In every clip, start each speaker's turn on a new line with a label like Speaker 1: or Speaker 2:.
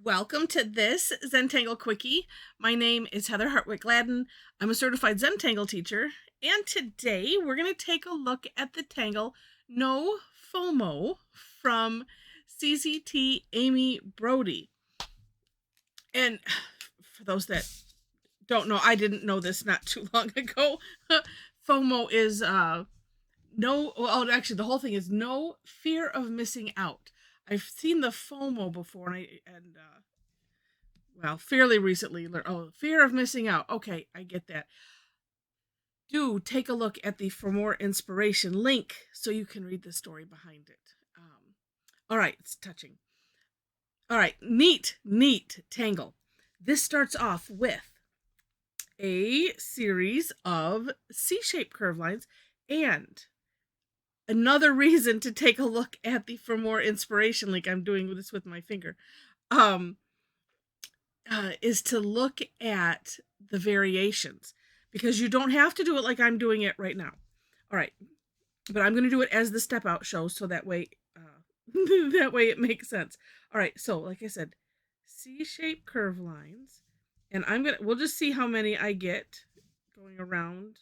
Speaker 1: Welcome to this Zentangle Quickie. My name is Heather Hartwick Gladden. I'm a certified Zentangle teacher, and today we're going to take a look at the tangle NoFOMO from CZT Amy Broady. And for those that don't know, I didn't know this not too long ago. FOMO is actually the whole thing is no fear of missing out. I've seen the FOMO before, and fairly recently learned, fear of missing out. Okay, I get that. Do take a look at the For More Inspiration link so you can read the story behind it. All right, it's touching. All right, neat tangle. This starts off with a series of C-shaped curve lines, and another reason to take a look at the For More Inspiration link. I'm doing this with my finger. Is to look at the variations, because you don't have to do it like I'm doing it right now. All right, but I'm going to do it as the step out shows, so that way that way it makes sense. All right, so like I said, C-shaped curve lines, and we'll just see how many I get going around.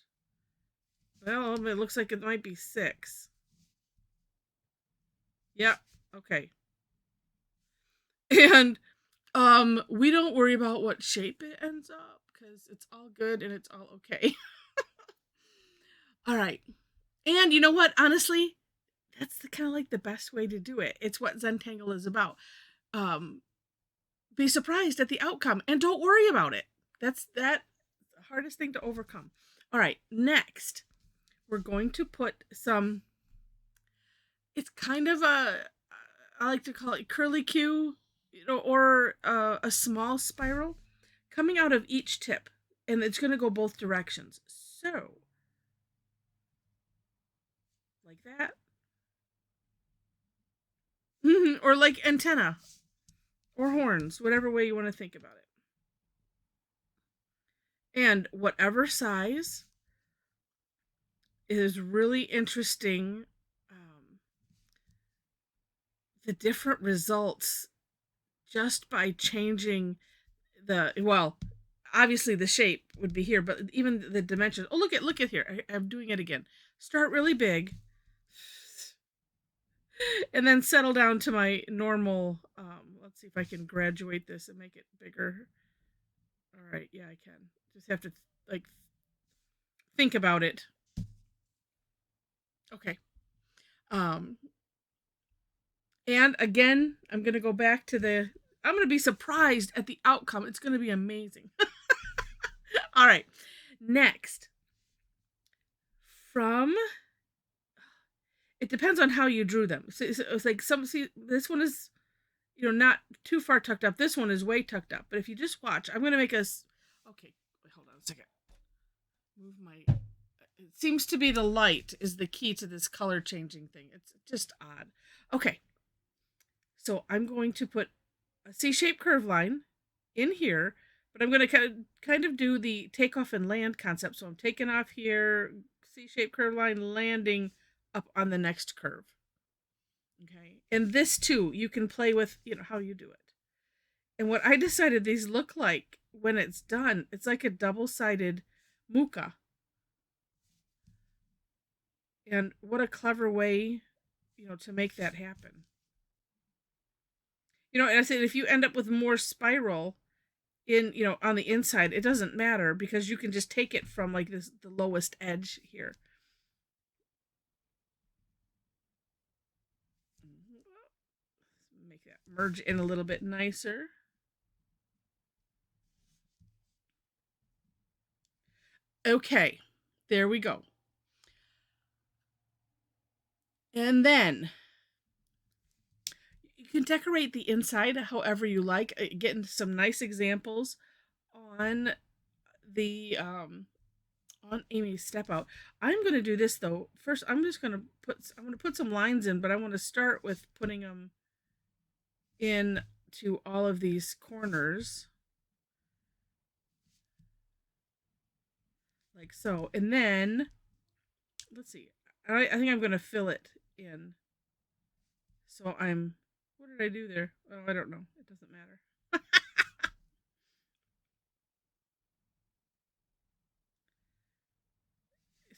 Speaker 1: Well, it looks like it might be 6. Yep, okay. And we don't worry about what shape it ends up, because it's all good and it's all okay. All right. And you know what? Honestly, that's kind of like the best way to do it. It's what Zentangle is about. Be surprised at the outcome and don't worry about it. That's the hardest thing to overcome. All right. Next, we're going to put some, it's kind of I like to call it curly Q, or a small spiral coming out of each tip, and it's going to go both directions. So, like that. Or like antenna or horns, whatever way you want to think about it. And whatever size is really interesting. The different results just by changing obviously the shape would be here, but even the dimensions. Oh, look at here. I'm doing it again. Start really big and then settle down to my normal. Let's see if I can graduate this and make it bigger. All right, yeah, I can. Just have to think about it. Okay. And again, I'm going to go back to I'm going to be surprised at the outcome. It's going to be amazing. All right. Next. It depends on how you drew them. So it's like this one is, not too far tucked up. This one is way tucked up. But if you just watch, I'm going to make us, okay, wait, hold on a second. Move it seems to be the light is the key to this color changing thing. It's just odd. Okay. So I'm going to put a C-shaped curve line in here, but I'm going to kind of do the takeoff and land concept. So I'm taking off here, C-shaped curve line, landing up on the next curve. Okay. And this too, you can play with, how you do it. And what I decided these look like when it's done, it's like a double-sided muka. And what a clever way, to make that happen. And I said, if you end up with more spiral on the inside, it doesn't matter, because you can just take it from like the lowest edge here. Make that merge in a little bit nicer. Okay, there we go. And then you can decorate the inside however you like. Getting some nice examples on the on Amy's step out. I'm going to do this though. First, I'm going to put some lines in, but I want to start with putting them in to all of these corners. Like so. And then, let's see. I think I'm going to fill it in. So what did I do there? Oh, I don't know. It doesn't matter.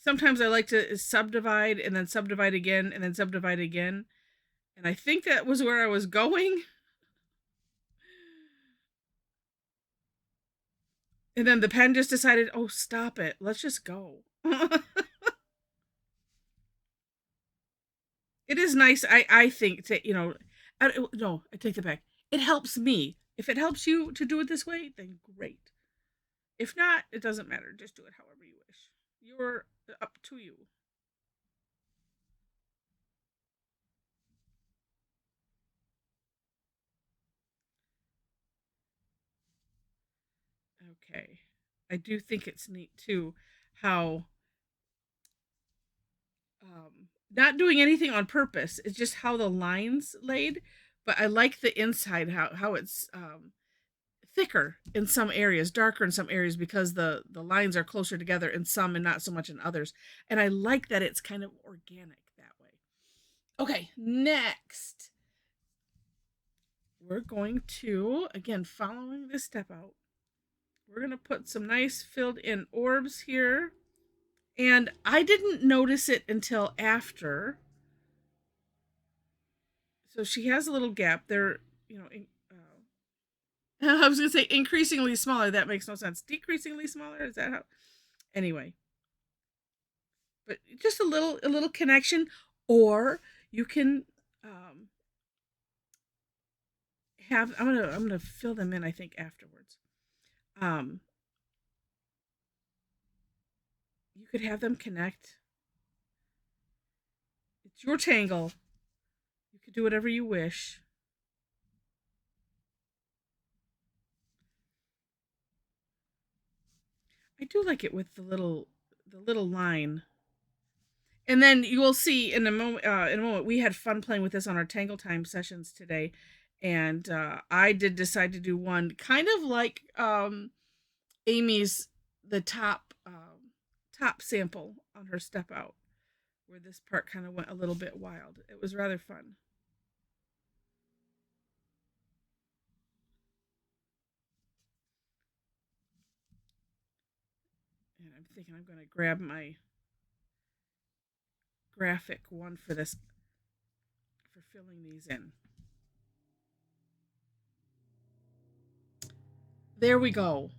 Speaker 1: sometimes I like to subdivide and then subdivide again and then subdivide again. And I think that was where I was going. And then the pen just decided, oh, stop it. Let's just go. It is nice, I think, to, no, I take it back. It helps me. If it helps you to do it this way, then great. If not, it doesn't matter. Just do it however you wish. You're up to you. Okay. I do think it's neat too how not doing anything on purpose. It's just how the lines laid, but I like the inside how it's thicker in some areas, darker in some areas because the lines are closer together in some and not so much in others. And I like that it's kind of organic that way. Okay, next we're going to, again, following this step out, we're going to put some nice filled in orbs here. And I didn't notice it until after. So she has a little gap there, I was going to say increasingly smaller. That makes no sense. Decreasingly smaller? Is that how? Anyway. But just a little connection. Or you can have, I'm gonna fill them in, I think, afterwards. You could have them connect. It's your tangle. You could do whatever you wish. I do like it with the little line. And then you will see in a moment. We had fun playing with this on our Tangle Time sessions today, and I did decide to do one kind of like Amy's the top sample on her step out, where this part kind of went a little bit wild. It was rather fun. And I'm thinking I'm going to grab my graphic one for this, for filling these in. There we go.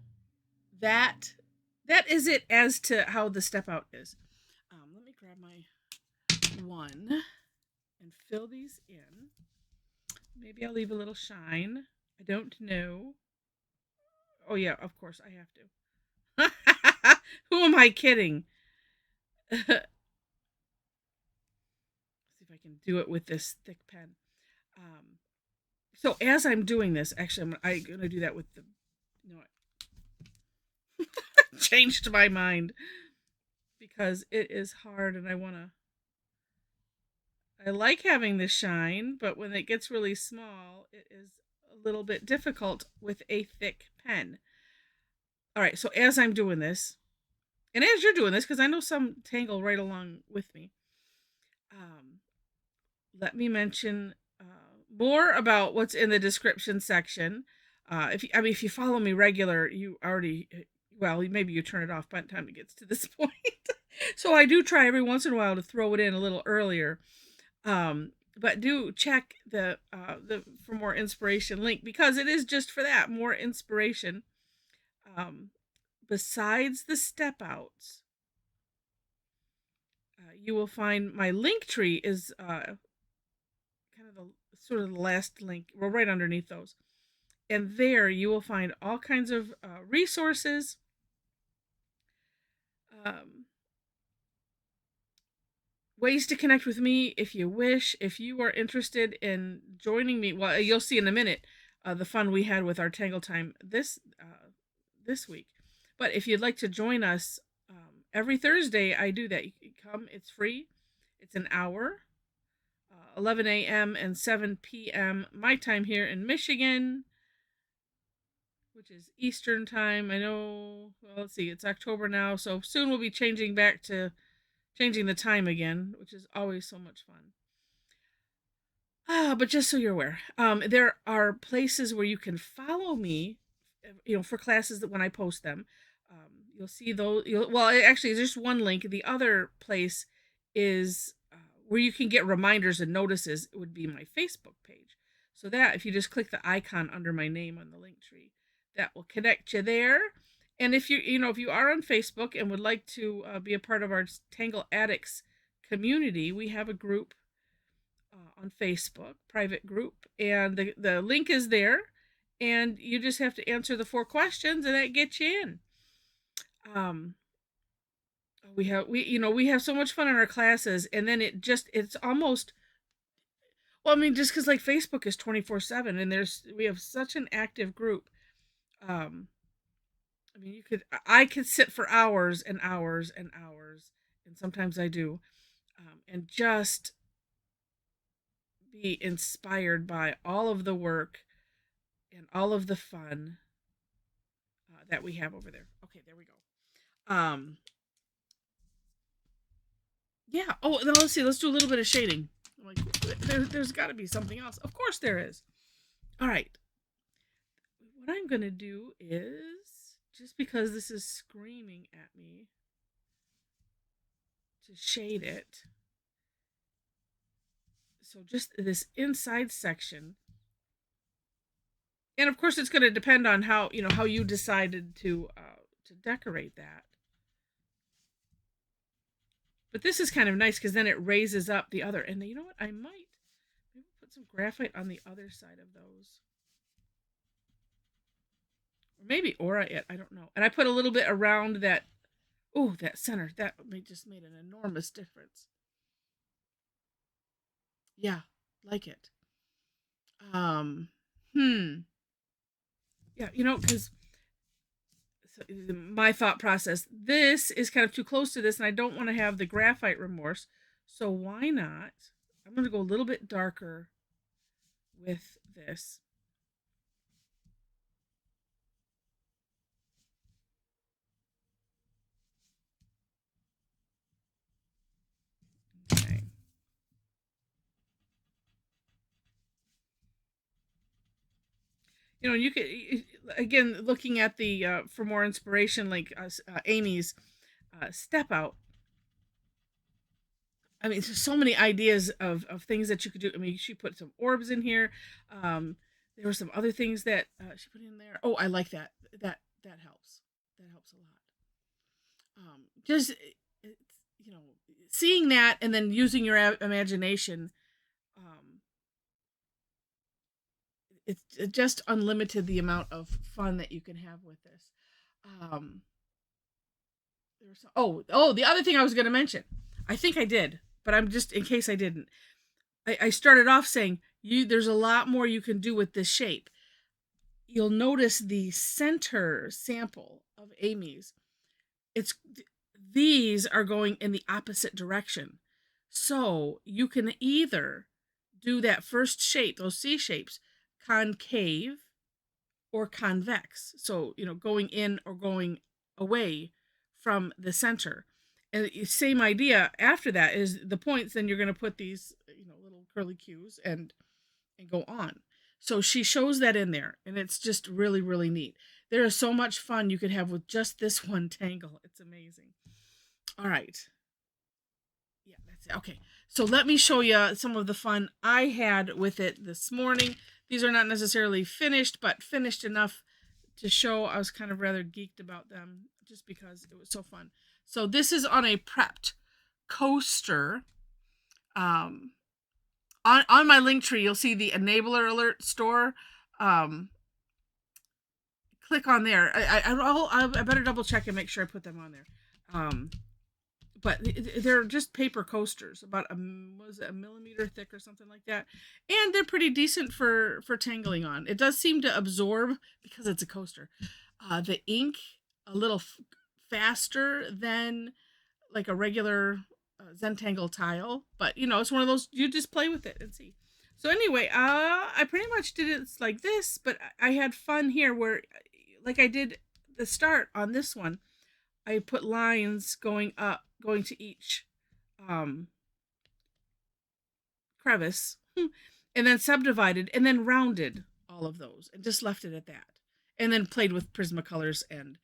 Speaker 1: That is it as to how the step out is. Let me grab my one and fill these in. Maybe I'll leave a little shine. I don't know. Oh yeah, of course I have to. Who am I kidding? See if I can do it with this thick pen. So as I'm doing this, actually, I'm gonna do that with the. You know what? Changed my mind because it is hard, and I like having the shine, but when it gets really small, it is a little bit difficult with a thick pen. All right, so as I'm doing this, and as you're doing this, because I know some tangle right along with me, let me mention more about what's in the description section. If you follow me regular, you already, well, maybe you turn it off by the time it gets to this point. So I do try every once in a while to throw it in a little earlier. But do check the for more inspiration link, because it is just for that, more inspiration. Besides the step outs, you will find my link tree is kind of the sort of the last link, well, right underneath those. And there you will find all kinds of resources, ways to connect with me if you wish. If you are interested in joining me, well, you'll see in a minute the fun we had with our Tangle Time this week. But if you'd like to join us every Thursday, I do that. You can come. It's free. It's an hour, 11 a.m. and 7 p.m. my time here in Michigan, which is Eastern time. I know, well, let's see, it's October now, so soon we'll be changing the time again, which is always so much fun. But just so you're aware, there are places where you can follow me, for classes that when I post them. you'll see those. Well, actually, there's just one link. The other place is where you can get reminders and notices. It would be my Facebook page. So that if you just click the icon under my name on the link tree, that will connect you there. And if if you are on Facebook and would like to be a part of our Tangle Addicts community, we have a group on Facebook, private group, and the link is there, and you just have to answer the 4 questions, and that gets you in. We have so much fun in our classes, and then it's almost, well, I mean, just because like Facebook is 24/7, and we have such an active group. I mean, I could sit for hours and hours and hours, and sometimes I do, and just be inspired by all of the work and all of the fun that we have over there. Okay, there we go. Yeah. Oh, now let's see. Let's do a little bit of shading. Like, there's got to be something else. Of course there is. All right. What I'm gonna do is, just because this is screaming at me to shade it, so just this inside section, and of course it's going to depend on how you decided to decorate that. But this is kind of nice because then it raises up the other. And you know what? I might maybe put some graphite on the other side of those. Or maybe aura it. I don't know. And I put a little bit around that. Oh, that center. That just made an enormous difference. Yeah, like it. Yeah, because my thought process, this is kind of too close to this, and I don't want to have the graphite remorse. So why not? I'm going to go a little bit darker with this. Okay. You could, again, looking at the for more inspiration, like Amy's step out. I mean, there's so many ideas of things that you could do. I mean, she put some orbs in here. There were some other things that she put in there. Oh, I like that. That helps. That helps a lot. Just seeing that and then using your imagination. It's just unlimited the amount of fun that you can have with this. The other thing I was going to mention, I think I did, but I'm just in case I didn't. I started off saying there's a lot more you can do with this shape. You'll notice the center sample of Amy's. These are going in the opposite direction. So you can either do that first shape, those C shapes, concave or convex. So, going in or going away from the center. And same idea after that is the points, then you're going to put these, little curly cues and go on. So she shows that in there, and it's just really, really neat. There is so much fun you could have with just this one tangle. It's amazing. All right. Yeah, that's it. Okay. So let me show you some of the fun I had with it this morning. These are not necessarily finished, but finished enough to show. I was kind of rather geeked about them just because it was so fun. So this is on a prepped coaster. On my link tree, you'll see the enabler alert store. Click on there. I better double check and make sure I put them on there. But they're just paper coasters, about a millimeter thick or something like that, and they're pretty decent for tangling on. It does seem to absorb, because it's a coaster, the ink a little faster than like a regular Zentangle tile, but it's one of those, you just play with it and see. So anyway, I pretty much did it like this, but I had fun here where, like I did the start on this one, I put lines going to each crevice, and then subdivided, and then rounded all of those, and just left it at that, and then played with Prismacolors and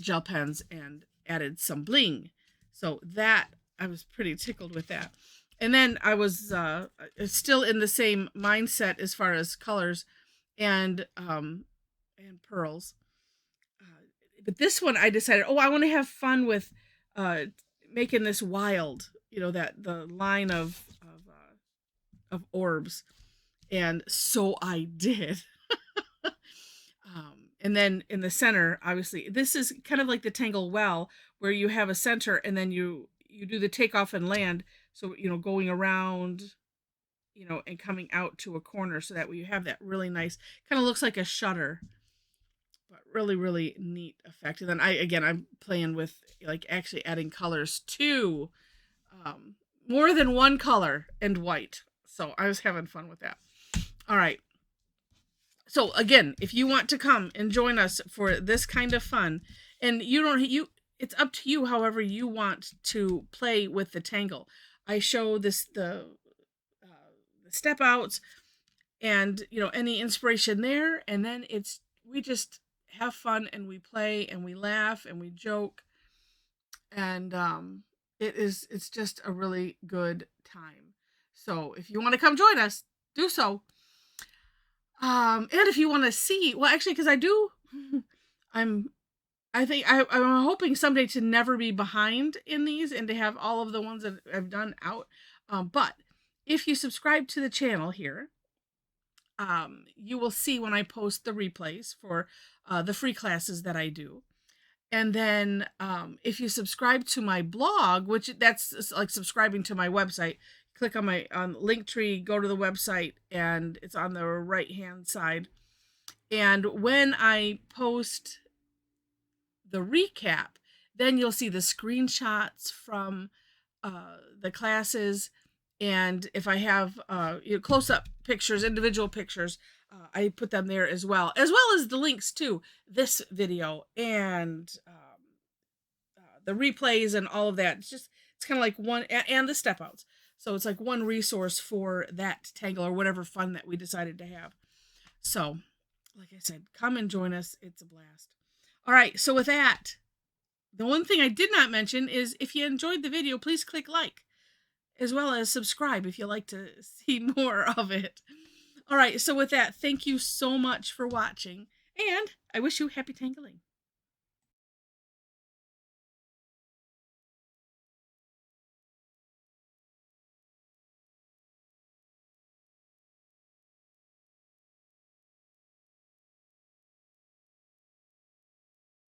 Speaker 1: gel pens and added some bling. So that, I was pretty tickled with that. And then I was still in the same mindset as far as colors and pearls. But this one I decided, I want to have fun with making this wild, that the line of orbs. And so I did. And then in the center, obviously, this is kind of like the Tangle well, where you have a center and then you do the takeoff and land. So, going around, and coming out to a corner, so that way you have that really nice, kind of looks like a shutter, but really, really neat effect. And then I'm playing with like actually adding colors to more than one color and white. So I was having fun with that. All right. So again, if you want to come and join us for this kind of fun, and it's up to you however you want to play with the Tangle. I show the step outs and any inspiration there, and then we just have fun and we play and we laugh and we joke, and it's just a really good time. So if you want to come join us, do so. And if you want to see, well, actually, because I'm hoping someday to never be behind in these and to have all of the ones that I've done out. But if you subscribe to the channel here, you will see when I post the replays for the free classes that I do. And then if you subscribe to my blog, which that's like subscribing to my website, click on my Linktree, go to the website, and it's on the right-hand side. And when I post the recap, then you'll see the screenshots from the classes. And if I have close-up pictures, individual pictures, I put them there as well as the links to this video and the replays and all of that. It's kind of like one, and the step outs. So it's like one resource for that Tangle or whatever fun that we decided to have. So, like I said, come and join us. It's a blast. All right. So with that, the one thing I did not mention is if you enjoyed the video, please click like, as well as subscribe if you like to see more of it. All right. So with that, thank you so much for watching, and I wish you happy tangling.